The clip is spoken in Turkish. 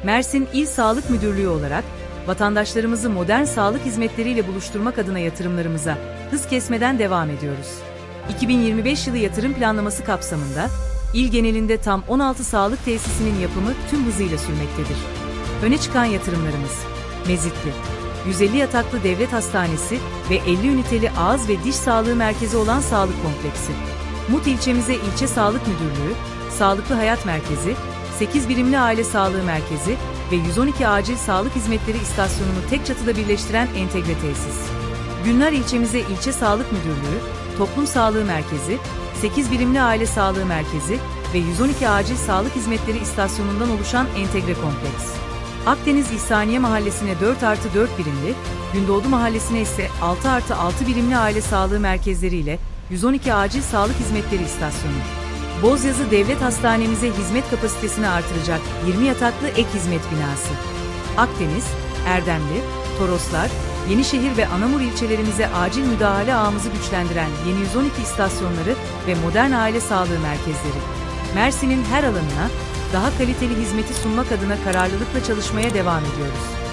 Mersin İl Sağlık Müdürlüğü olarak, vatandaşlarımızı modern sağlık hizmetleriyle buluşturmak adına yatırımlarımıza hız kesmeden devam ediyoruz. 2025 yılı yatırım planlaması kapsamında, il genelinde tam 16 sağlık tesisinin yapımı tüm hızıyla sürmektedir. Öne çıkan yatırımlarımız: Mezitli, 150 yataklı devlet hastanesi ve 50 üniteli ağız ve diş sağlığı merkezi olan sağlık kompleksi. Mut ilçemize ilçe sağlık müdürlüğü, sağlıklı hayat merkezi, 8 birimli aile sağlığı merkezi ve 112 acil sağlık hizmetleri istasyonunu tek çatıda birleştiren entegre tesis. Günlar ilçemize ilçe sağlık müdürlüğü, toplum sağlığı merkezi, 8 birimli aile sağlığı merkezi ve 112 acil sağlık hizmetleri istasyonundan oluşan entegre kompleks. Akdeniz İhsaniye Mahallesi'ne 4+4 birimli, Gündoğdu Mahallesi'ne ise 6+6 birimli aile sağlığı merkezleriyle 112 acil sağlık hizmetleri istasyonu. Bozyazı Devlet Hastanemize hizmet kapasitesini artıracak 20 yataklı ek hizmet binası. Akdeniz, Erdemli, Toroslar, Yenişehir ve Anamur ilçelerimize acil müdahale ağımızı güçlendiren yeni 112 istasyonları ve modern aile sağlığı merkezleri. Mersin'in her alanına daha kaliteli hizmeti sunmak adına kararlılıkla çalışmaya devam ediyoruz.